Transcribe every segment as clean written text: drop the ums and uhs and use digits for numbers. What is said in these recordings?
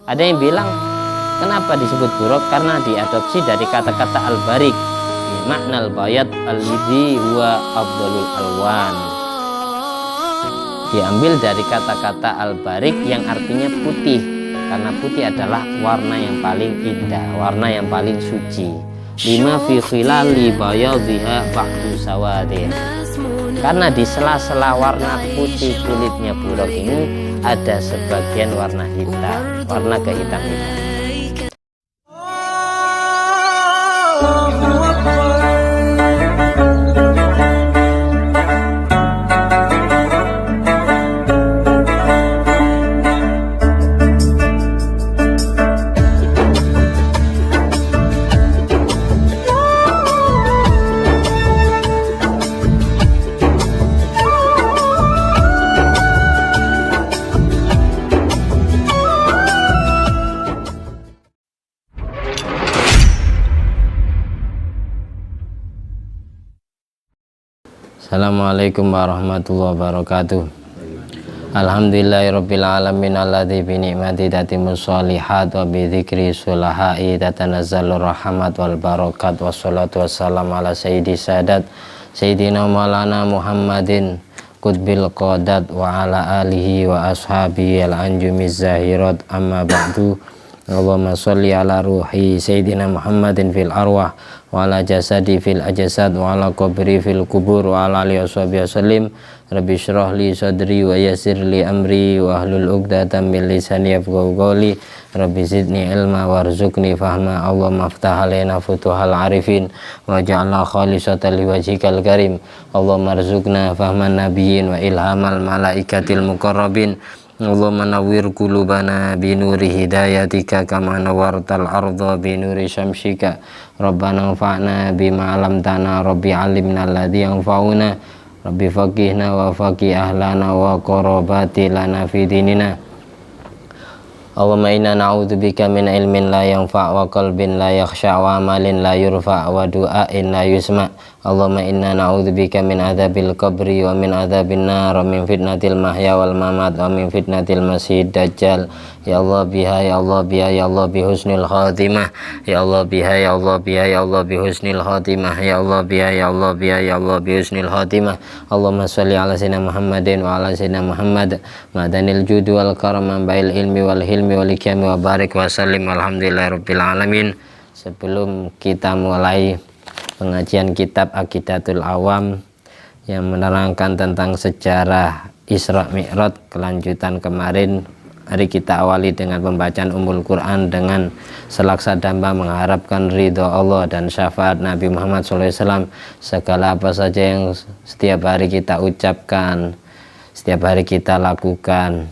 Ada yang bilang kenapa disebut buruk? Karena diadopsi dari kata-kata al-barik, makna al-bayat al-lidhi wa afdalul alwan. Diambil dari kata-kata al-barik yang artinya putih, karena putih adalah warna yang paling indah, warna yang paling suci. Lima fi khilali bayadhiha ba'du sawadin. Karena di sela-sela warna putih kulitnya buruk ini ada sebagian warna hitam, warna kehitam-hitam. Assalamualaikum warahmatullahi wabarakatuh. Alhamdulillahirabbil alamin alladzi bi ni'mati tatimmus shalihat wa bi dzikri sulahai tatanazzalur rahmat wal barakat wassalatu wassalamu ala sayyidi sadat sayyidina maulana Muhammadin qutbil qadat wa ala alihi wa ashabihi al anjumiz zahirat amma ba'du. Allahumma sholli ala ruhi sayyidina Muhammadin fil arwah wa ala jasadi fil ajsad wa ala qabri fil kubur wa ala alihi washabihi wasallim. Rabbi shrah li sadri wa yassir li amri wa ahlul 'uqdatam min lisani yafqahu qawli. Rabbi zidni ilma warzuqni fahma. Allahumma aftah alaina futuhal arifin waj'alna khalisatan liwajhikal karim. Allahumma arzuqna fahman nabiyyin wa ilhamal malaikatil muqarrabin. Allahumma nawwir qulubana bi nuri hidayatika kama nawwartal arda bi nuri syamsika. Rabbana anfa'na bima 'allamtana, rabbi 'allimna alladhi yanfa'una, rabbi faqihna wa faqih ahlana wa qarabati lana fi dinina. Allahumma inna na'udzubika min ilmin la yanfa' wa qalbin la yakhsha wa amalin la yurfa' wa du'ain la yusma'. Allahumma inna na'udzubika min adzabil qabri wa min adzabin nar wa min fitnatil mahya wal mamat wa min fitnatil masiihid dajjal. Ya Allah biha ya Allah biha ya Allah bi husnil khatimah. Ya Allah biha ya Allah biha ya Allah bi husnil khatimah. Ya Allah biha ya Allah biha ya Allah bi husnil khatimah. Allahumma sholli ala sayyidina Muhammadin wa ala sayyidina Muhammad madanil judi wal karam bail ilmi wal hilmi wal ikami wa barik wa sallim. Alhamdulillahirabbil alamin. Sebelum kita mulai pengajian kitab Aqidatul Awam yang menerangkan tentang sejarah Isra Mi'raj kelanjutan kemarin, mari kita awali dengan pembacaan Ummul Quran dengan selaksa damba mengharapkan ridho Allah dan syafaat Nabi Muhammad SAW. Segala apa saja yang setiap hari kita ucapkan, setiap hari kita lakukan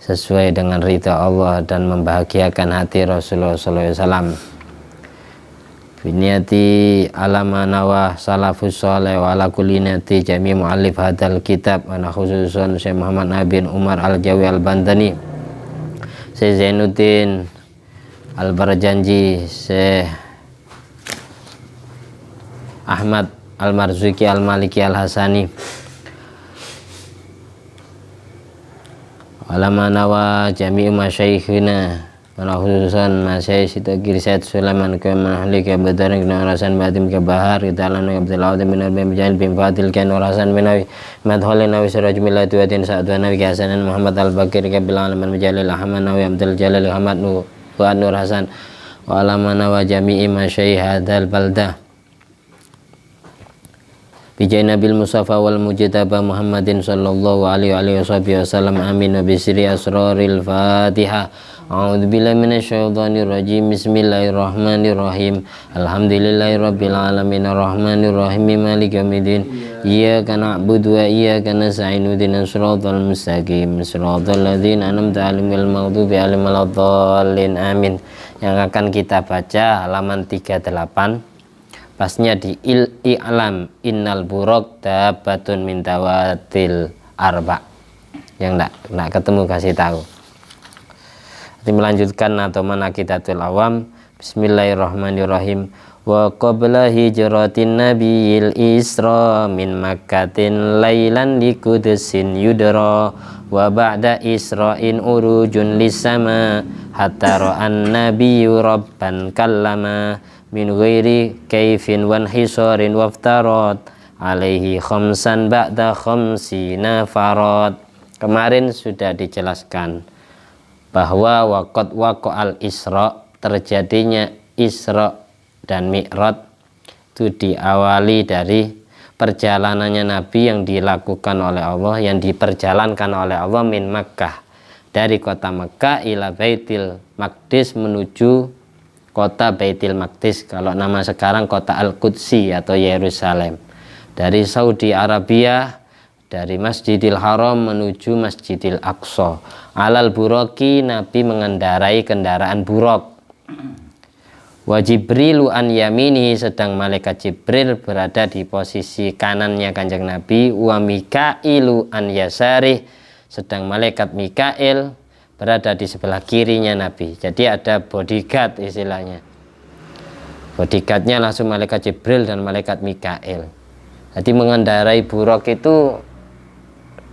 sesuai dengan ridho Allah dan membahagiakan hati Rasulullah SAW. Biniyati alama nawah salafus soleh wa ala kulli niyati jami mu'allif hadal kitab wa khususun Syekh Muhammad Nabi Umar Al-Jawi Al-Bantani, Syekh Zainuddin Al-Barjanji, Syekh Ahmad Al-Marzuki Al-Maliki Al-Hasani, alama nawah jami masyayikhina wana khususan Masyai Sitagir Syed Sulaiman ke Mahli ke Badarin ke Nurasan Batim ke Bahar kita lalu ke Abdul Awad bin Arbim Jain bin Fadil ke Nurasan bin Nawi Madhol Nawi Suraj Milatu Adin Sa'adwa Nawi ke Hasanan Muhammad Al-Bakir ke Bilal Alaman Majalil Ahmad Nawi Abdul Jalil Ahmad Fuad Nur Hasan wa alamana wa jami'i Masyai hadal baldah bijai Nabil Mustafa wal Mujtaba Muhammadin sallallahu alaihi wasallam. Amin. Wa bisri asraril Fatihah. A'udzubillahi minasyaitonir rajim. Bismillahirrahmanirrahim. Alhamdulillahirabbil alamin arrahmanir rahim maliki yaumiddin. Iyyaka na'budu wa iyyaka nasta'in ihdinas siratal mustaqim siratal ladzina an'amta 'alaihim ghairil maghdubi 'alaihim waladdallin. Amin. Yang akan kita baca halaman 38. Pasnya di i'lam innal buruk dabatun min dawatil arba. Yang enggak ketemu kasih tahu. Nanti melanjutkan atau Aqidatul Awam. Bismillahirrahmanirrahim. wa qabla hijratin nabiyil isra min makkatin lailan li kudusin yudra wa ba'da isra'in urujun lisama hatta ra'an nabiyyu rabban kallama min ghairi kaifin wan hisarin waftarat alaihi khamsan ba'da khamsina farad. Kemarin sudah dijelaskan bahwa waqad waqa'al isra, terjadinya Isra dan Mi'raj itu diawali dari perjalanannya Nabi yang dilakukan oleh Allah, yang diperjalankan oleh Allah min Makkah, dari kota Makkah ila Baitil Maqdis, menuju kota Baitil Maqdis, kalau nama sekarang kota Al-Qudsi atau Yerusalem. Dari Saudi Arabia, dari Masjidil Haram menuju Masjidil Aqsa. Alal buraki, Nabi mengendarai kendaraan buruk. Wa Jibrilu an yamini, sedang malaikat Jibril berada di posisi kanannya Kanjeng Nabi. Wa Mikailu an yasari, sedang malaikat Mikail berada di sebelah kirinya Nabi. Jadi ada bodyguard istilahnya. Bodyguardnya langsung malaikat Jibril dan malaikat Mikail. Jadi mengendarai buruk itu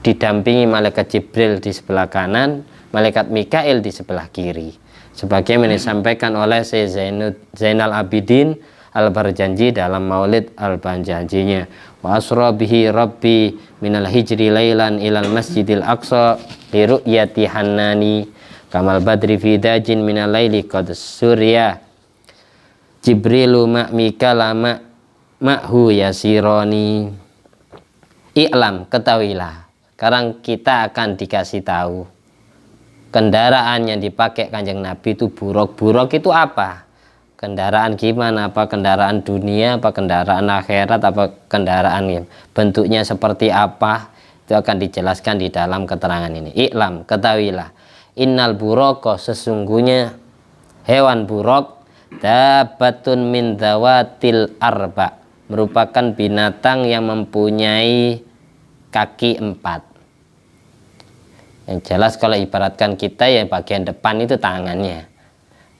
didampingi malaikat Jibril di sebelah kanan, malaikat Mikail di sebelah kiri. Sebagaimana disampaikan oleh Zainal Abidin Al-Barjanji dalam Maulid Al-Barjanjinya. Wa asra bihi rabbi minal hijri lailan ilal masjidil aqsa li ru'yati hannani kamal badri fi dajin minal laili qad surya Jibrilu ma'mika lama ma'hu yasironi. I'lam, ketahuilah. Sekarang kita akan dikasih tahu kendaraan yang dipakai Kanjeng Nabi itu buruk. Buruk itu apa? Kendaraan gimana? Apa kendaraan dunia, apa kendaraan akhirat, apa kendaraan bentuknya seperti apa? Itu akan dijelaskan di dalam keterangan ini. I'lam, ketahuilah. Innal buroko, sesungguhnya hewan buruk, dabatun min dawatil arba, merupakan binatang yang mempunyai kaki 4. Yang jelas kalau ibaratkan kita ya bagian depan itu tangannya,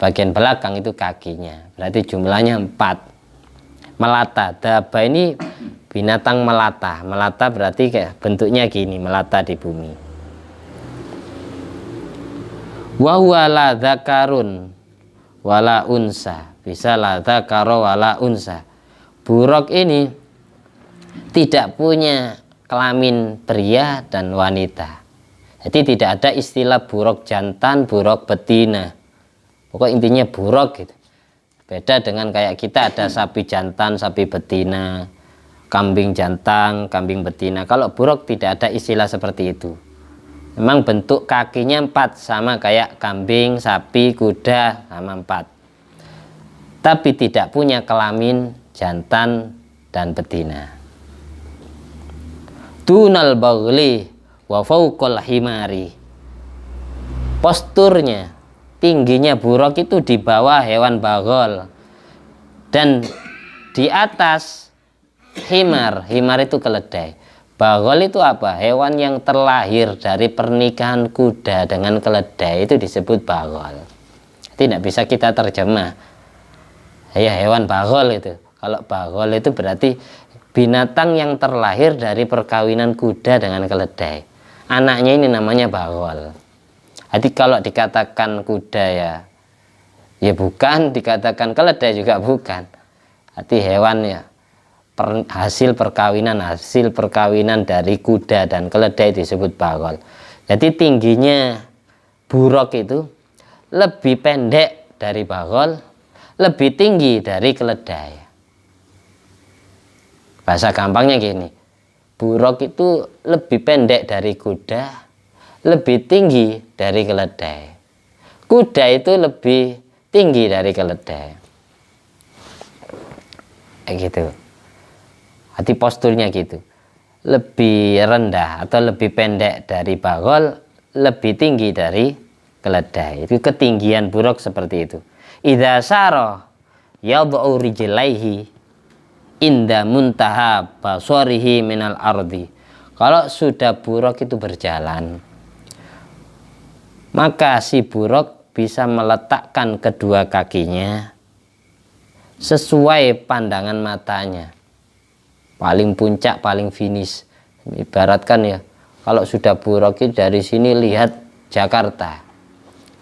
bagian belakang itu kakinya, berarti jumlahnya 4. Melata, daba ini binatang melata. Melata berarti kayak bentuknya gini, melata di bumi. Wa huwa la dzakarun wala unsa, bisa la dzakara wala unsa. Buruk ini tidak punya kelamin pria dan wanita. Jadi tidak ada istilah buruk jantan, buruk betina. Pokok intinya buruk gitu. Beda dengan kayak kita ada sapi jantan, sapi betina, kambing jantan, kambing betina. Kalau buruk tidak ada istilah seperti itu. Memang bentuk kakinya 4, sama kayak kambing, sapi, kuda, sama 4. Tapi tidak punya kelamin jantan dan betina. Dunal baghli wa fauqal himari. Posturnya, tingginya buruk itu di bawah hewan baghol dan di atas himar. Himar itu keledai. Baghol itu apa? Hewan yang terlahir dari pernikahan kuda dengan keledai itu disebut baghol. Tidak bisa kita terjemah. Ya, hewan baghol itu. Kalau baghol itu berarti binatang yang terlahir dari perkawinan kuda dengan keledai. Anaknya ini namanya baghol. Jadi kalau dikatakan kuda ya bukan, dikatakan keledai juga bukan. Jadi hewan ya hasil perkawinan dari kuda dan keledai disebut baghol. Jadi tingginya buruk itu lebih pendek dari baghol, lebih tinggi dari keledai. Bahasa gampangnya gini, buruk itu lebih pendek dari kuda, lebih tinggi dari keledai. Kuda itu lebih tinggi dari keledai. Kayak gitu. Hati posturnya gitu. Lebih rendah atau lebih pendek dari baghol, lebih tinggi dari keledai. Itu ketinggian buruk seperti itu. Idza sara yad'u rijlaihi inda muntaha basarihi minal ardi. Kalau sudah buruk itu berjalan, maka si buruk bisa meletakkan kedua kakinya sesuai pandangan matanya, paling puncak, paling finish. Ibaratkan ya, kalau sudah buruk itu dari sini lihat Jakarta,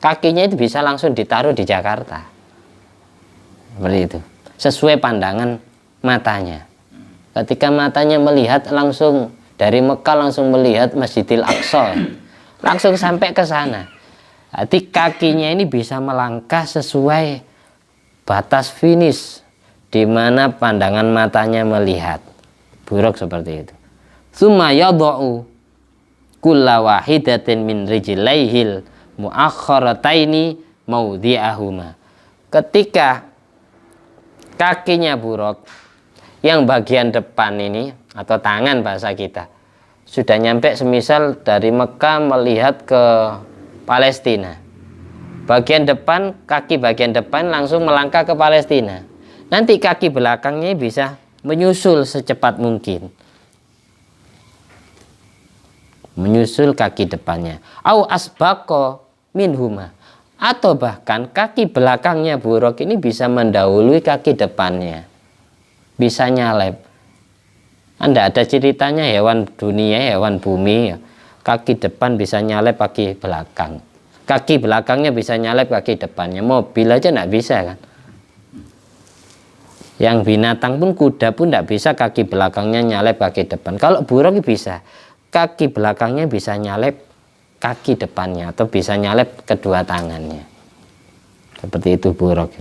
kakinya itu bisa langsung ditaruh di Jakarta, seperti itu, sesuai pandangan matanya. Ketika matanya melihat langsung dari Mekah, langsung melihat Masjidil Aqsa, langsung sampai ke sana. Jadi kakinya ini bisa melangkah sesuai batas finish di mana pandangan matanya melihat. Buruk seperti itu. Tsumma yadau kulla wahidatin min rijlaihil muakhkharataini maudhi'ahuma. Ketika kakinya buruk, yang bagian depan ini atau tangan bahasa kita sudah nyampe, semisal dari Mekah melihat ke Palestina, bagian depan, kaki bagian depan langsung melangkah ke Palestina. Nanti kaki belakangnya bisa menyusul secepat mungkin, menyusul kaki depannya. Au asbaqo minhuma, atau bahkan kaki belakangnya buruk ini bisa mendahului kaki depannya, bisa nyalep. Anda ada ceritanya hewan dunia, hewan bumi, kaki depan bisa nyalep kaki belakang, kaki belakangnya bisa nyalep kaki depannya. Mobil aja nggak bisa kan. Yang binatang pun, kuda pun nggak bisa kaki belakangnya nyalep kaki depan. Kalau buruk bisa, kaki belakangnya bisa nyalep kaki depannya, atau bisa nyalep kedua tangannya. Seperti itu buruk.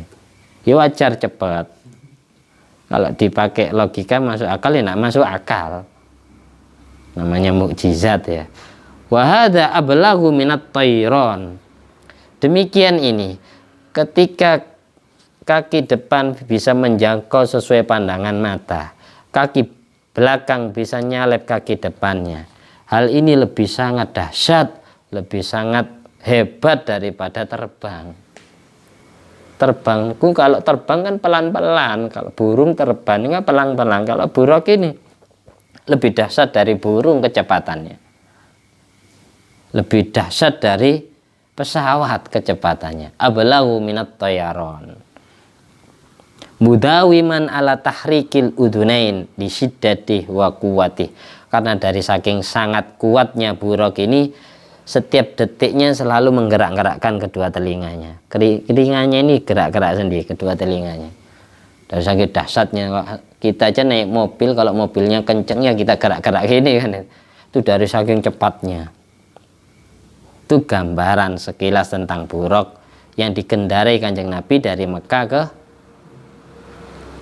Ya wajar cepat. Kalau dipakai logika masuk akal, ya nggak masuk akal. Namanya mukjizat ya. Wahada ablaghu minat tayron. Demikian ini, ketika kaki depan bisa menjangkau sesuai pandangan mata, kaki belakang bisa nyalep kaki depannya. Hal ini lebih sangat dahsyat, lebih sangat hebat daripada terbang. Terbangku kalau terbang kan pelan-pelan, kalau burung terbangnya pelan-pelan. Kalau buruk ini lebih dahsyat dari burung kecepatannya, lebih dahsyat dari pesawat kecepatannya. Ablaghu minat thayaron. Mudawiman ala tahrikil udunain di syiddati wa quwwati. Karena dari saking sangat kuatnya buruk ini, setiap detiknya selalu menggerak-gerakkan kedua telinganya. Telinganya ini gerak-gerak sendiri, kedua telinganya. Dari saking dahsyatnya, kita aja naik mobil, kalau mobilnya kenceng ya kita gerak-gerak gini kan. Itu dari saking cepatnya. Itu gambaran sekilas tentang buruk yang dikendarai Kanjeng Nabi dari Mekah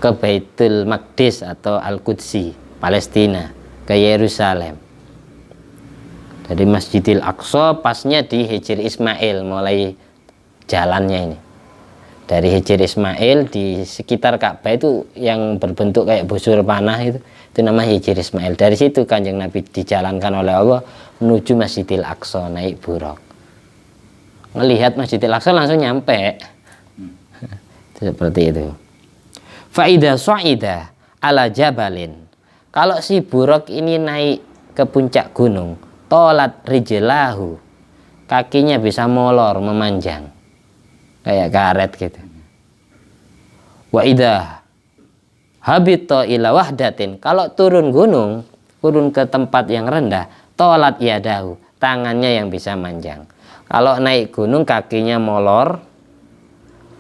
ke Baitul Maqdis atau Al-Qudsi, Palestina, ke Yerusalem. Dari Masjidil Aqsa pasnya di Hijr Ismail mulai jalannya ini. Dari Hijr Ismail di sekitar Ka'bah itu yang berbentuk kayak busur panah itu nama Hijr Ismail. Dari situ Kanjeng Nabi dijalankan oleh Allah menuju Masjidil Aqsa naik buruk. Melihat Masjidil Aqsa langsung nyampe. Seperti itu. Faida sa'ida ala jabalin. Kalau si buruk ini naik ke puncak gunung, tolat rijlahu, kakinya bisa molor, memanjang kayak karet gitu. Wa idza habita ila wahdatin, kalau turun gunung, turun ke tempat yang rendah, tolat yadahu, tangannya yang bisa manjang. Kalau naik gunung kakinya molor,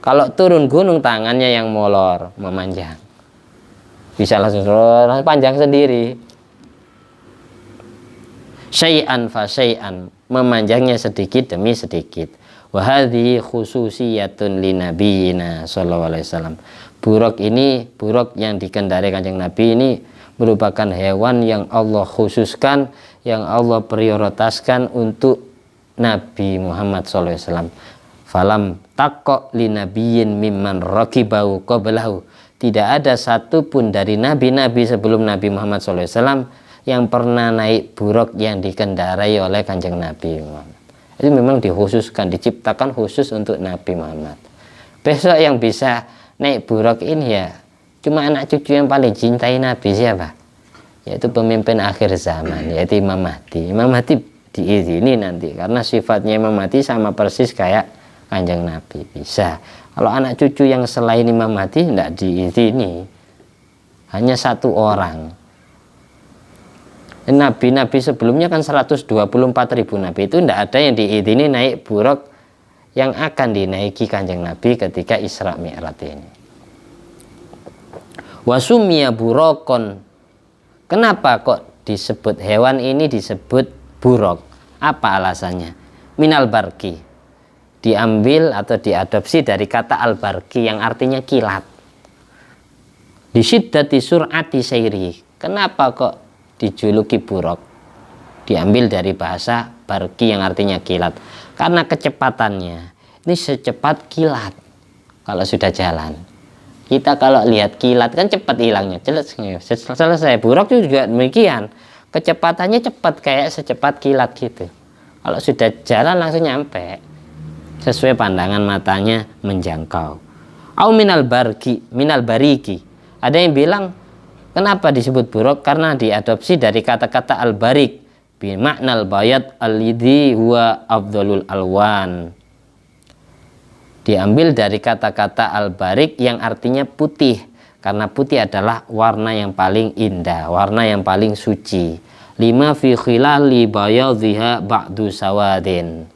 kalau turun gunung tangannya yang molor, memanjang, bisa langsung panjang sendiri. Syai'an fa syai'an, memanjangnya sedikit demi sedikit. Wa hadhihi khususiyatun li nabiyina sallallahu alaihi wasallam. Buruk ini, buruk yang dikendarai Kanjeng Nabi ini merupakan hewan yang Allah khususkan, yang Allah prioritaskan untuk Nabi Muhammad sallallahu alaihi wasallam. Falam takok li nabiyyin mimman raqibahu qablahu. Tidak ada satupun dari nabi-nabi sebelum Nabi Muhammad SAW yang pernah naik buruk yang dikendarai oleh Kanjeng Nabi Muhammad. Itu memang dikhususkan, diciptakan khusus untuk Nabi Muhammad. Besok yang bisa naik buruk ini ya cuma anak cucu yang paling cintai Nabi, siapa? Yaitu pemimpin akhir zaman, yaitu Imam Mahdi. Imam Mahdi diizini nanti karena sifatnya Imam Mahdi sama persis kayak Kanjeng Nabi, bisa. Kalau anak cucu yang selain Imam Mahdi tidak diizini, hanya satu orang. Nabi-nabi sebelumnya kan 124.000 nabi, itu tidak ada yang diizini naik buruk yang akan dinaiki Kanjeng Nabi ketika Isra Mi'raj ini. Wasumia burokon. Kenapa kok disebut hewan ini disebut burok? Apa alasannya? Minal barki, diambil atau diadopsi dari kata al-barki yang artinya kilat. Disyiddati sur'ati sayri. Kenapa kok dijuluki burok? Diambil dari bahasa barki yang artinya kilat. Karena kecepatannya, ini secepat kilat kalau sudah jalan. Kita kalau lihat kilat kan cepat hilangnya, selesai. Buruk juga demikian, kecepatannya cepat kayak secepat kilat gitu. Kalau sudah jalan langsung nyampe, sesuai pandangan matanya menjangkau. Au minal bariki. Ada yang bilang kenapa disebut buruk? Karena diadopsi dari kata-kata al-barik bi maknal bayat al-lidhi huwa afdalul alwan. Diambil dari kata-kata al-barik yang artinya putih, karena putih adalah warna yang paling indah, warna yang paling suci. Lima fi khilali bayadhiha ba'du sawadin.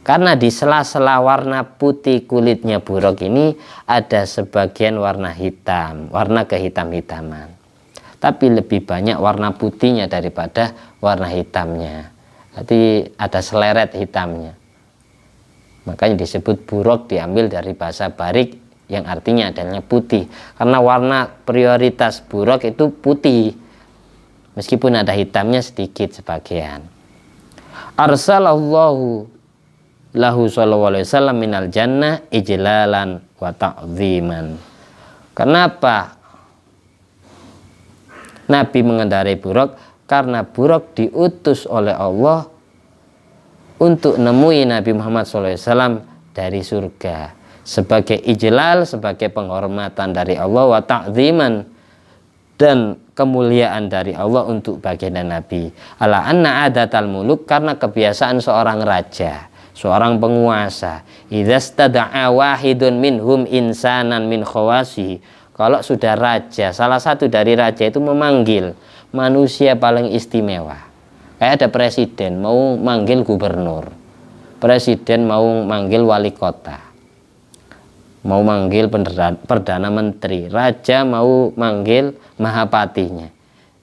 Karena di sela-sela warna putih kulitnya buruk ini ada sebagian warna hitam, warna kehitam-hitaman. Tapi lebih banyak warna putihnya daripada warna hitamnya. Jadi ada seleret hitamnya. Makanya disebut buruk, diambil dari bahasa barik yang artinya adalah putih. Karena warna prioritas buruk itu putih, meskipun ada hitamnya sedikit sebagian. Arsalallahu lahu sallallahu alaihi wasallam minal jannah ijlalan wa ta'ziman. Kenapa Nabi mengendarai buruk? Karena buruk diutus oleh Allah untuk nemui Nabi Muhammad SAW dari surga sebagai ijlal, sebagai penghormatan dari Allah, wa ta'ziman, dan kemuliaan dari Allah untuk baginda Nabi. Ala anna adatal muluk, karena kebiasaan seorang raja, seorang penguasa, idzastada'a wahidun minhum insanan min khawasi, kalau sudah raja, salah satu dari raja itu memanggil manusia paling istimewa. Kayak ada presiden mau manggil gubernur, presiden mau manggil wali kota, mau manggil perdana menteri, raja mau manggil mahapatinya.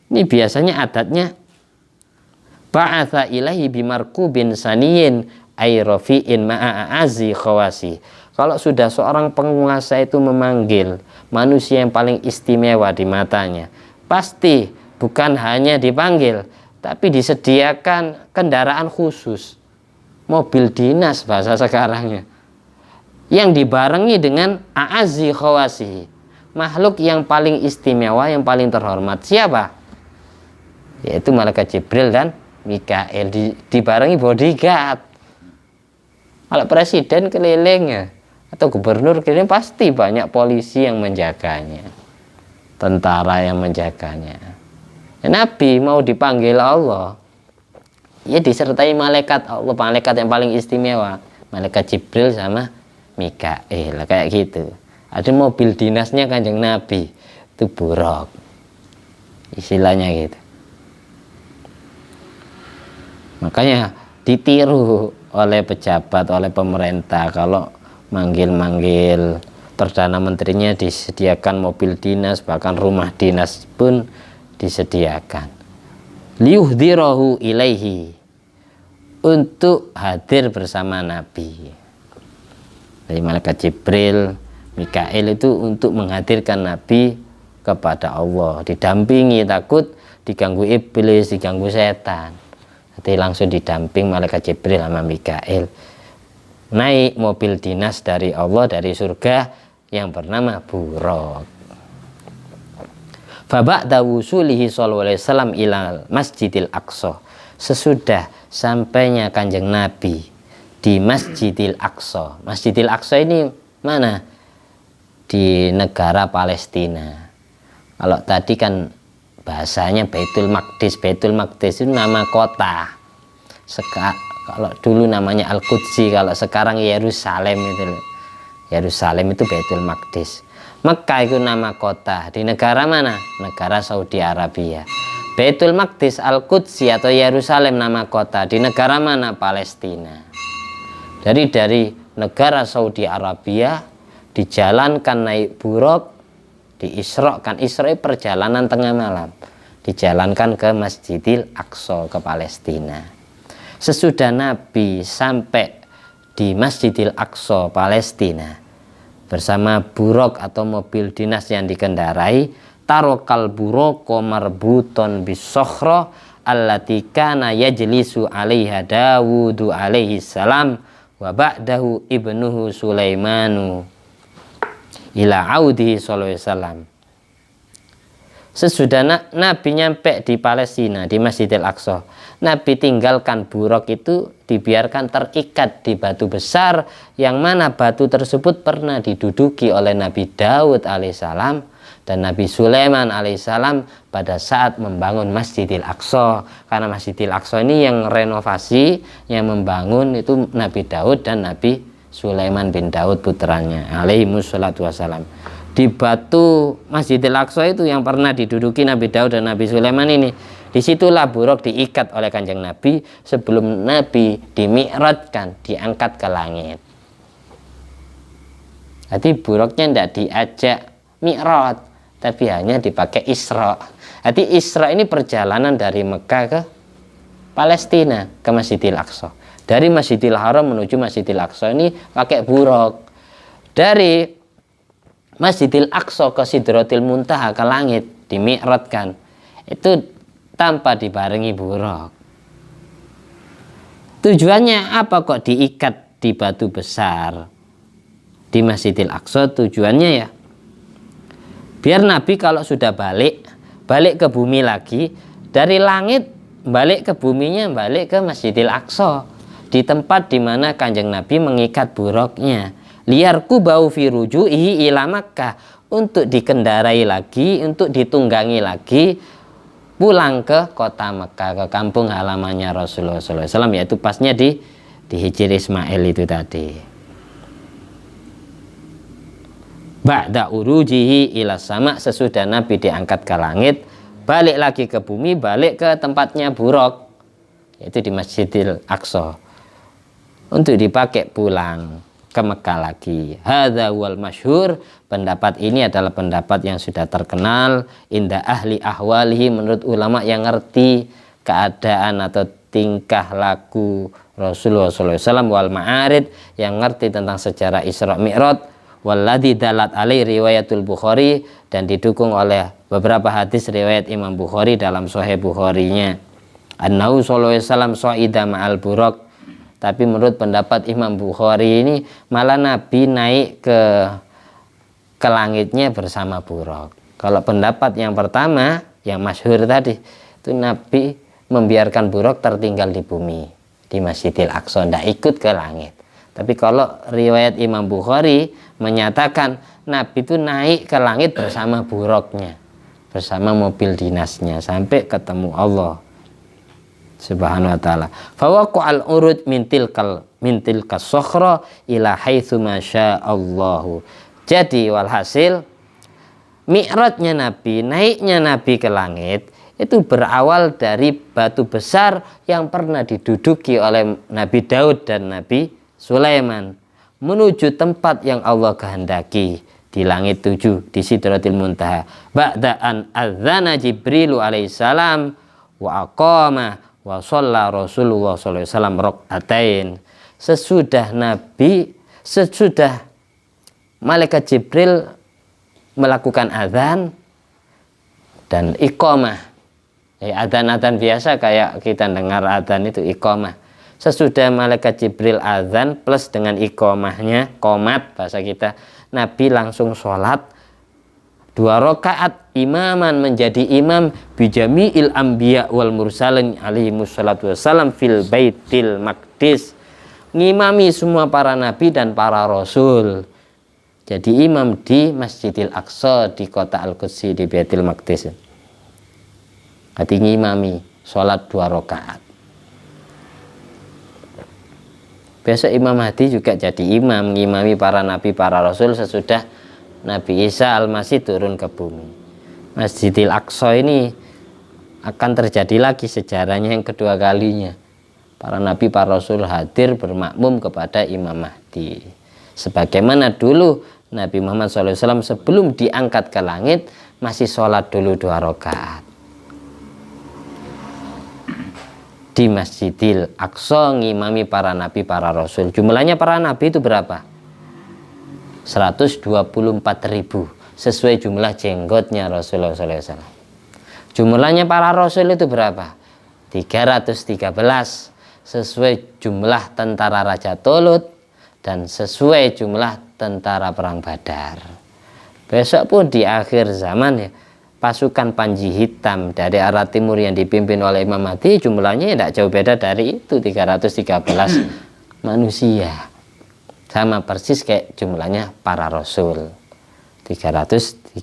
Ini biasanya adatnya ba'atha ilaihi bimarkubin saniyin ayrofi'in ma'a'azi khawasi. Kalau sudah seorang penguasa itu memanggil manusia yang paling istimewa di matanya, pasti bukan hanya dipanggil, tapi disediakan kendaraan khusus, mobil dinas bahasa sekarangnya, yang dibarengi dengan a'azi khawasi, makhluk yang paling istimewa, yang paling terhormat. Siapa? Yaitu malaikat Jibril dan Mikail, dibarengi bodyguard. Kalau presiden keliling atau gubernur keliling, pasti banyak polisi yang menjaganya, tentara yang menjaganya. Nabi mau dipanggil Allah, ya disertai malaikat Allah, malaikat yang paling istimewa, malaikat Jibril sama Mikail, kayak gitu. Ada mobil dinasnya Kanjeng Nabi, itu buruk, istilahnya gitu. Makanya ditiru oleh pejabat, oleh pemerintah, kalau manggil-manggil perdana menterinya disediakan mobil dinas, bahkan rumah dinas pun disediakan. Liyuhdhirahu ilaihi, untuk hadir bersama Nabi. Dari malaikat Jibril, Mikail itu untuk menghadirkan Nabi kepada Allah, didampingi, takut diganggu iblis, diganggu setan. Jadi langsung didamping malaikat Jibril sama Mikail, naik mobil dinas dari Allah, dari surga yang bernama Buraq. Faba'da wusulihi sallallahu alaihi wasallam ilal Masjidil Aqsa, sesudah sampainya Kanjeng Nabi di Masjidil Aqsa. Masjidil Aqsa ini mana? Di negara Palestina. Kalau tadi kan bahasanya Baitul Maqdis. Baitul Maqdis itu nama kota. Kalau dulu namanya Al-Qudsi, kalau sekarang Yerusalem itu loh. Yerusalem itu Baitul Maqdis. Mekah itu nama kota. Di negara mana? Negara Saudi Arabia. Baitul Maqdis, Al-Qudsi atau Yerusalem nama kota. Di negara mana? Palestina. Jadi dari negara Saudi Arabia dijalankan naik buruk, diisrokan. Isra perjalanan tengah malam. Dijalankan ke Masjidil Aqsa, ke Palestina. Sesudah Nabi sampai di Masjidil Aqsa, Palestina, bersama buruk atau mobil dinas yang dikendarai, tarokal buroko marbuton bisokhro allati kana yajlisu alaiha Dawudu alaihi salam wa ba'dahu ibnuhu Sulaimanu ila audihi sallallahu alaihi wasallam. Sesudah Nabi nyampe di Palestina, di Masjidil Aqsa, Nabi tinggalkan buruk itu, dibiarkan terikat di batu besar, yang mana batu tersebut pernah diduduki oleh Nabi Daud alaihissalam dan Nabi Sulaiman alaihissalam pada saat membangun Masjidil Aqsa. Karena Masjidil Aqsa ini yang renovasi, yang membangun itu Nabi Daud dan Nabi Sulaiman bin Daud putranya alaihimussalatu wassalam. Di batu Masjidil Aqsa itu yang pernah diduduki Nabi Daud dan Nabi Sulaiman ini, disitulah buruk diikat oleh Kanjeng Nabi sebelum Nabi dimi'rajkan, diangkat ke langit. Jadi buruknya tidak diajak mi'raj, tapi hanya dipakai Isra. Jadi Isra ini perjalanan dari Mekah ke Palestina, ke Masjidil Aqsa. Dari Masjidil Haram menuju Masjidil Aqsa ini pakai buruk. Dari Masjidil Aqsa ke Sidratil Muntaha, ke langit, dimi'rajkan. Itu tanpa dibarengi buruk. Tujuannya apa kok diikat di batu besar di Masjidil Aqsa? Tujuannya ya biar Nabi kalau sudah balik ke bumi lagi, dari langit balik ke buminya, balik ke Masjidil Aqsa, di tempat dimana Kanjeng Nabi mengikat buruknya. Liarku bau fi ruju'ihi ila Makkah, untuk dikendarai lagi, untuk ditunggangi lagi pulang ke kota Mekah, ke kampung halamannya Rasulullah SAW, yaitu pasnya di Hijri Ismail itu tadi. Ba'da urujihi ila sama, sesudah Nabi diangkat ke langit, balik lagi ke bumi, balik ke tempatnya buruk, yaitu di Masjidil Aqsa, untuk dipakai pulang ke Mekah lagi. Hadza wal masyhur, pendapat ini adalah pendapat yang sudah terkenal inda ahli ahwalihi, menurut ulama yang ngerti keadaan atau tingkah laku Rasulullah SAW, wal ma'arid, yang ngerti tentang sejarah Isra Mi'raj, walladzi dalat alaihi riwayatul Bukhari, dan didukung oleh beberapa hadis riwayat Imam Bukhari dalam Sahih Bukharinya. Annahu sallallahu alaihi wasallam sa'ida ma'al buraq. Tapi menurut pendapat Imam Bukhari ini malah Nabi naik ke langitnya bersama buraq. Kalau pendapat yang pertama yang masyhur tadi, itu Nabi membiarkan buraq tertinggal di bumi, di Masjidil Aqsa, tidak ikut ke langit. Tapi kalau riwayat Imam Bukhari menyatakan Nabi itu naik ke langit bersama buraqnya, bersama mobil dinasnya, sampai ketemu Allah Subhanahu wa ta'ala. Fawaqa'al urud min tilkas sokhra ila haitsu masya'allahu. Jadi walhasil mi'rajnya Nabi, naiknya Nabi ke langit, itu berawal dari batu besar yang pernah diduduki oleh Nabi Daud dan Nabi Sulaiman, menuju tempat yang Allah kehendaki di langit 7, di Sidratil Muntaha. Ba'da'an adzana Jibrilu alaihissalam wa aqama wa shalla Rasulullah sallallahu alaihi wasallam rakaatain. Sesudah malaikat Jibril melakukan azan dan iqamah. Adzan-adzan biasa kayak kita dengar adzan itu iqamah. Sesudah malaikat Jibril azan plus dengan iqamahnya, qomat bahasa kita, Nabi langsung sholat 2 rakaat imaman, menjadi imam bijami'il anbiya wal mursalin alaihi wassalatu wassalam fil baitil maqdis, ngimami semua para nabi dan para rasul. Jadi imam di Masjidil Aqsa, di kota Al-Qudsi, di Baitul Maqdis. Jadi ngimami sholat 2 rakaat. Besok Imam Mahdi juga jadi imam, ngimami para nabi, para rasul sesudah Nabi Isa Al-Masih turun ke bumi. Masjidil Aqsa ini akan terjadi lagi sejarahnya yang kedua kalinya. Para nabi, para rasul hadir bermakmum kepada Imam Mahdi. Sebagaimana dulu Nabi Muhammad SAW sebelum diangkat ke langit masih sholat dulu 2 rakaat di Masjidil Aqsa, ngimami para nabi, para rasul. Jumlahnya para nabi itu berapa? 124.000 sesuai jumlah jenggotnya Rasulullah SAW. Jumlahnya para rasul itu berapa? 313 sesuai jumlah tentara Raja Tolut dan sesuai jumlah tentara perang Badar. Besok pun di akhir zaman ya, pasukan Panji Hitam dari arah timur yang dipimpin oleh Imam Mahdi jumlahnya tidak jauh beda dari itu, 313 manusia. Sama persis kayak jumlahnya para rasul, 313.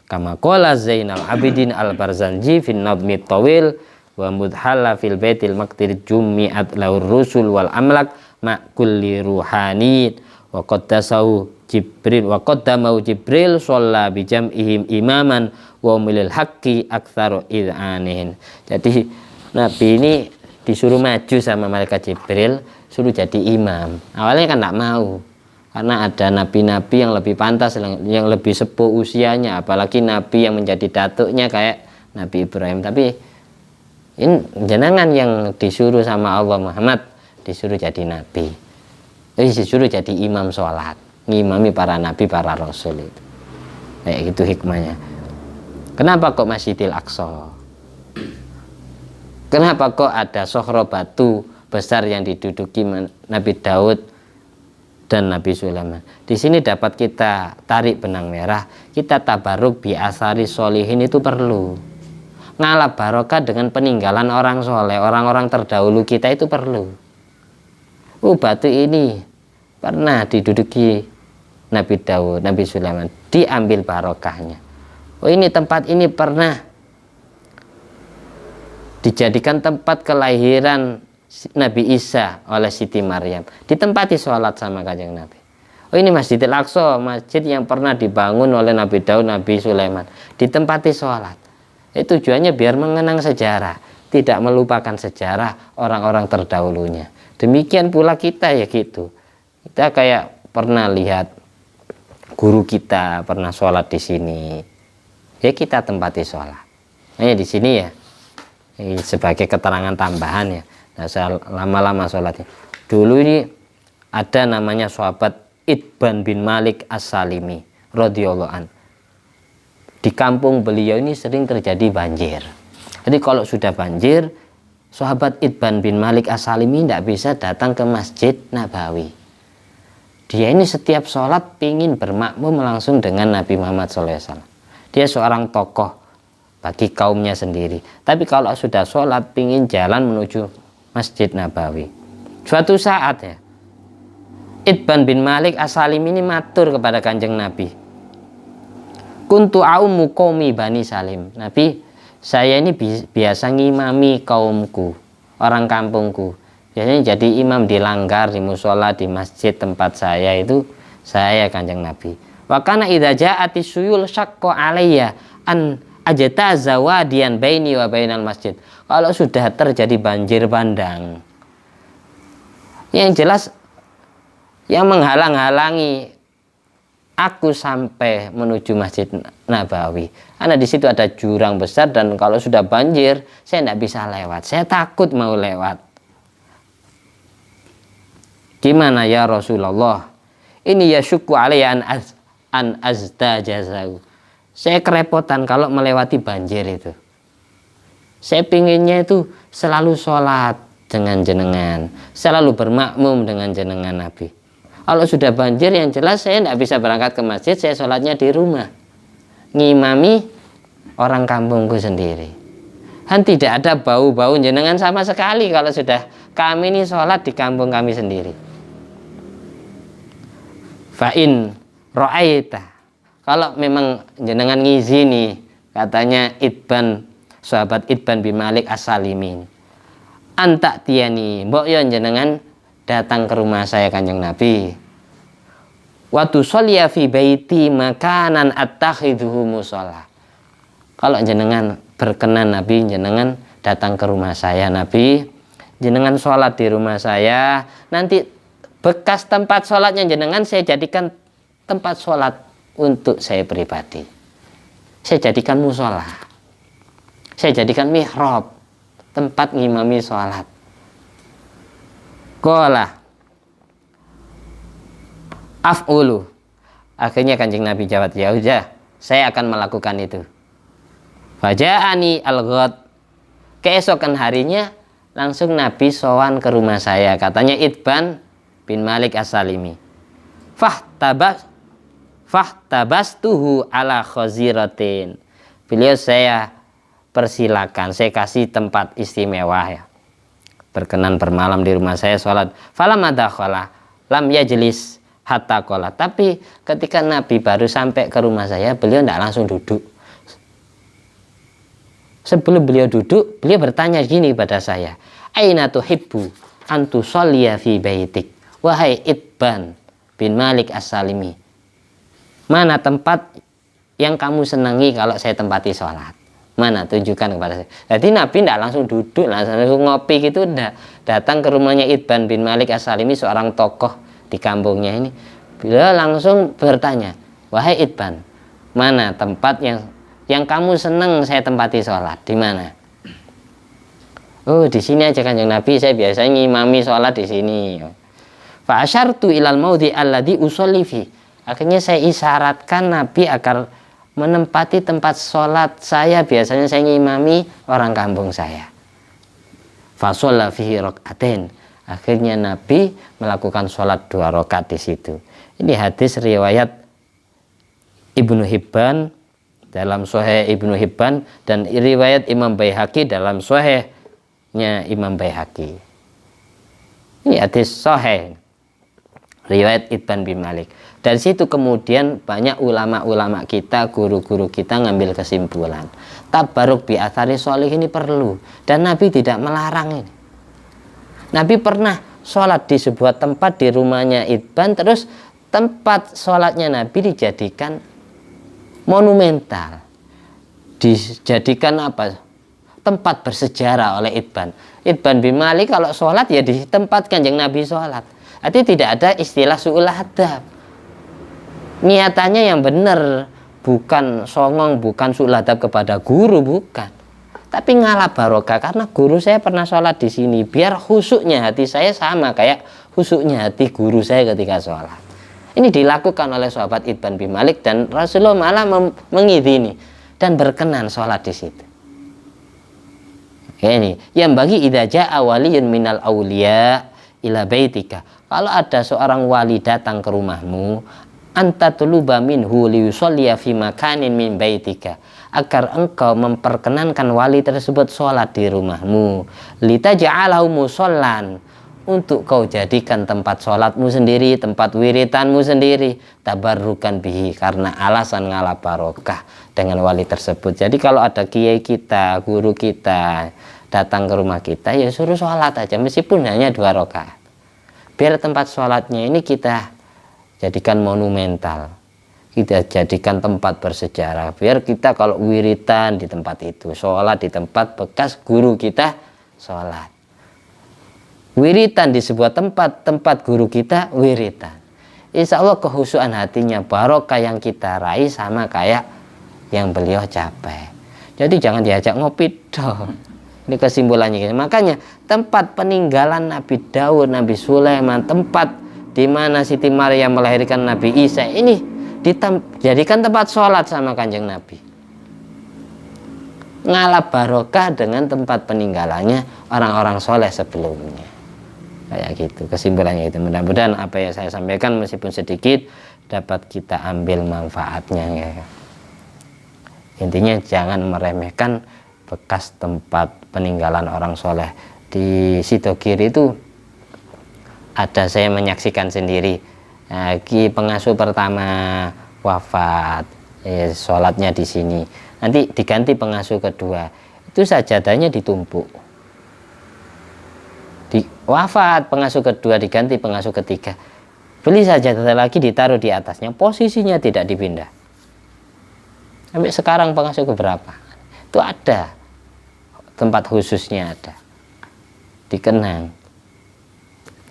Kama qala Zainal Abidin Al-Barzanji fin Nadmi Tawil wa mudhalla fil Baitil Maqdis jumi'at lahur rusul wal amlak ma kulli ruhani wa qaddasau Jibril wa qaddamau Jibril shalla bi jam'ihim imaman wa umilil haqqi aktsaru id'anihin. Jadi Nabi ini disuruh maju sama malaikat Jibril, suruh jadi imam. Awalnya kan tidak mau, karena ada nabi-nabi yang lebih pantas, yang lebih sepuh usianya, apalagi nabi yang menjadi datuknya kayak Nabi Ibrahim. Tapi ini jenengan yang disuruh sama Allah, Muhammad disuruh jadi nabi, disuruh jadi imam sholat, ngimami para nabi, para rasul itu. Kayak gitu hikmahnya. Kenapa kok Masjidil Aqsa? Kenapa kok ada sohro batu besar yang diduduki Nabi Daud dan Nabi Sulaiman? Di sini dapat kita tarik benang merah. Kita tabaruk bi asari solihin itu perlu. Ngalap barokah dengan peninggalan orang soleh, orang-orang terdahulu kita itu perlu. Batu ini pernah diduduki Nabi Daud, Nabi Sulaiman, diambil barokahnya. Ini tempat ini pernah dijadikan tempat kelahiran Nabi Isa oleh Siti Maryam, ditempati sholat sama Kanjeng Nabi. Ini Masjidil Aqsa, masjid yang pernah dibangun oleh Nabi Daud, Nabi Sulaiman, ditempati sholat. Tujuannya biar mengenang sejarah, tidak melupakan sejarah orang-orang terdahulunya. Demikian pula kita ya gitu. Kita kayak pernah lihat guru kita pernah sholat di sini, ya kita tempati sholat. Nah di sini ya, sebagai keterangan tambahan ya, nah, lama-lama sholatnya. Dulu ini ada namanya sahabat Itban bin Malik As-Salimi radhiyallahu an. Di kampung beliau ini sering terjadi banjir. Jadi kalau sudah banjir, sahabat Itban bin Malik As-Salimi tidak bisa datang ke Masjid Nabawi. Dia ini setiap sholat pingin bermakmum langsung dengan Nabi Muhammad SAW. Dia seorang tokoh bagi kaumnya sendiri. Tapi kalau sudah sholat pingin jalan menuju Masjid Nabawi. Suatu saat ya, Itban bin Malik As-Salim ini matur kepada Kanjeng Nabi. Kuntu aumu qaumi Bani Salim. Nabi, saya ini biasa ngimami kaumku, orang kampungku. Biasanya jadi imam di langgar, di musola, di masjid tempat saya itu saya Kanjeng Nabi. Wa kana idza ja'ati suyul syaqqa alayya an ajata zawadian baini wa bainal masjid. Kalau sudah terjadi banjir bandang, yang jelas yang menghalang-halangi aku sampai menuju Masjid Nabawi, karena di situ ada jurang besar dan kalau sudah banjir saya tidak bisa lewat, saya takut mau lewat. Gimana ya Rasulullah? Ini ya syukku alayya an azdajazahu. Saya kerepotan kalau melewati banjir itu. Saya pinginnya itu selalu sholat dengan jenengan, selalu bermakmum dengan jenengan Nabi. Kalau sudah banjir yang jelas saya tidak bisa berangkat ke masjid, saya sholatnya di rumah, ngimami orang kampungku sendiri. Dan tidak ada bau-bau jenengan sama sekali kalau sudah kami ini sholat di kampung kami sendiri. Fa'in ro'aita, kalau memang jenengan ngizini, katanya sahabat Itban bin Malik As-Salimin, antak tiani, mbok yo jenengan datang ke rumah saya Kanjeng Nabi. Watu sholya fi baiti makanan attakhidhuhu musholla. Kalau jenengan berkenan Nabi, jenengan datang ke rumah saya Nabi, jenengan sholat di rumah saya, nanti bekas tempat sholatnya jenengan saya jadikan tempat sholat untuk saya pribadi. Saya jadikan mushola, saya jadikan mihrab, tempat ngimami sholat. Qala af'ulu. Akhirnya Kanjeng Nabi jawab, ya udah, saya akan melakukan itu. Faja'ani al-ghad. Keesokan harinya langsung Nabi sowan ke rumah saya, katanya Itban bin Malik As-Salimi. Fahtabastuhu ala khaziratin. Beliau saya persilakan, saya kasih tempat istimewa ya. Berkenan bermalam di rumah saya sholat. Falamma dakhala lam yajlis hatta qala. Tapi ketika Nabi baru sampai ke rumah saya, beliau tidak langsung duduk. Sebelum beliau duduk, beliau bertanya gini pada saya, aina tuhibbu an tusalliya fi baitik, wahai Itban bin Malik As-Salimi, mana tempat yang kamu senangi kalau saya tempati sholat? Mana, tunjukkan kepada saya. Jadi Nabi tidak langsung duduk, langsung ngopi gitu, datang ke rumahnya Itban bin Malik As-Salimi, seorang tokoh di kampungnya ini. Beliau langsung bertanya, wahai Itban, mana tempat yang kamu senang saya tempati sholat, di mana? Oh, di sini aja Kanjeng Nabi, saya biasanya ngimami sholat di sini. Fa asyartu ilal maudhi alladhi usolli fi. Akhirnya saya isyaratkan Nabi agar menempati tempat sholat saya, biasanya saya ngimami orang kampung saya. Fa shalla fihi rak'atain. Akhirnya Nabi melakukan sholat 2 rakaat di situ. Ini hadis riwayat Ibnu Hibban dalam Sahih Ibnu Hibban dan riwayat Imam Baihaqi dalam Sahihnya Imam Baihaqi. Ini hadis sahih riwayat Itban bin Malik. Dari situ kemudian banyak ulama-ulama kita, guru-guru kita ngambil kesimpulan, tabaruk bi athari sholih ini perlu, dan Nabi tidak melarang ini. Nabi pernah sholat di sebuah tempat di rumahnya Itban, terus tempat sholatnya Nabi dijadikan monumental, dijadikan apa? Tempat bersejarah oleh Itban. Itban bin Malik kalau sholat ya di tempat Kanjeng Nabi sholat. Artinya tidak ada istilah su'ul adab. Niatannya yang benar, bukan songong, bukan su'ul adab kepada guru, bukan. Tapi ngalah barokah karena guru saya pernah sholat di sini, biar khusyuknya hati saya sama kayak khusyuknya hati guru saya ketika sholat. Ini dilakukan oleh sahabat Itban bin Malik dan Rasulullah malah mengizini dan berkenan sholat di situ. Ini yang bagi idza jaa waliyun minal auliya ila baitika. Kalau ada seorang wali datang ke rumahmu, anta tuluba minhu liyusolliya fi makanin min baitika, agar engkau memperkenankan wali tersebut sholat di rumahmu, litaj'alahu musollan, untuk kau jadikan tempat sholatmu sendiri, tempat wiritanmu sendiri, tabarrukan bihi, karena alasan ngalah barokah dengan wali tersebut. Jadi kalau ada kiai kita, guru kita datang ke rumah kita, ya suruh sholat aja meskipun hanya 2 rakaat. Biar tempat sholatnya ini kita jadikan monumental, kita jadikan tempat bersejarah. Biar kita kalau wiritan di tempat itu, sholat di tempat bekas guru kita sholat, wiritan di sebuah tempat guru kita wiritan. Insya Allah kehusuan hatinya, barokah yang kita raih sama kayak yang beliau capai. Jadi jangan diajak ngopi dong. Ini kesimpulannya. Makanya tempat peninggalan Nabi Daud, Nabi Sulaiman, tempat di mana Siti Maryam melahirkan Nabi Isa ini dijadikan tempat sholat sama Kanjeng Nabi. Ngalah barokah dengan tempat peninggalannya orang-orang soleh sebelumnya. Kayak gitu kesimpulannya itu. Mudah-mudahan apa yang saya sampaikan meskipun sedikit dapat kita ambil manfaatnya ya. Intinya jangan meremehkan bekas tempat peninggalan orang soleh. Di Sidogiri itu ada, saya menyaksikan sendiri, Ki pengasuh pertama wafat, sholatnya di sini, nanti diganti pengasuh kedua, itu sajadahnya ditumpuk. wafat, pengasuh kedua diganti pengasuh ketiga, beli sajadah lagi ditaruh di atasnya, posisinya tidak dipindah. Sampai sekarang pengasuh keberapa itu ada tempat khususnya, ada dikenang.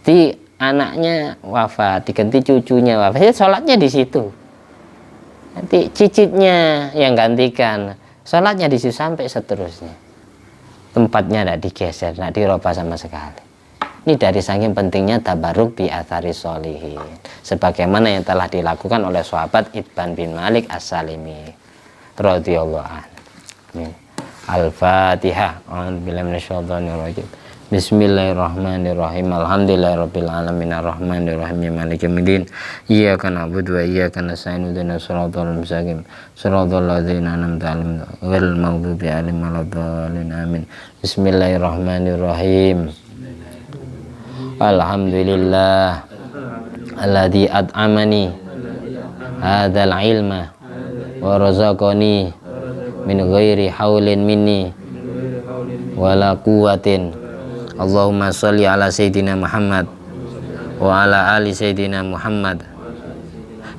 Di anaknya wafat diganti cucunya wafat, ya sholatnya di situ. Nanti cicitnya yang gantikan, sholatnya di situ sampai seterusnya. Tempatnya tidak digeser, tidak dirubah sama sekali. Ini dari saking pentingnya tabaruk bi athari sholihin, sebagaimana yang telah dilakukan oleh sahabat Itban bin Malik As-Salimi radhiyallahu anhu. Al-Fatihah. A'udzubillahi minasyaitonirrajim. Bismillahirrahmanirrahim. Alhamdulillahirabbil alamin arrahmanirrahim maliki yaumiddin. Iyyaka na'budu wa iyyaka nasta'in ihdinas siratal mustaqim siratal ladzina an'amta 'alaihim ghairil maghdubi 'alaihim waladdallin amin. Bismillahirrahmanirrahim. Alhamdulillah alladzi at'amani hadzal ilma wa razaqani min ghairi haulin minni wala quwwatin. Allahumma sholli ala sayyidina Muhammad wa ala ali sayyidina Muhammad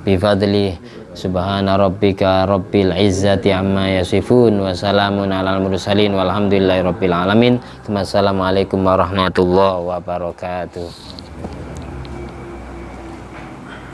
bi fadli subhana rabbika rabbil izzati amma yasifun wa salamun alal mursalin walhamdulillahi rabbil alamin. Wassalamualaikum warahmatullahi wabarakatuh.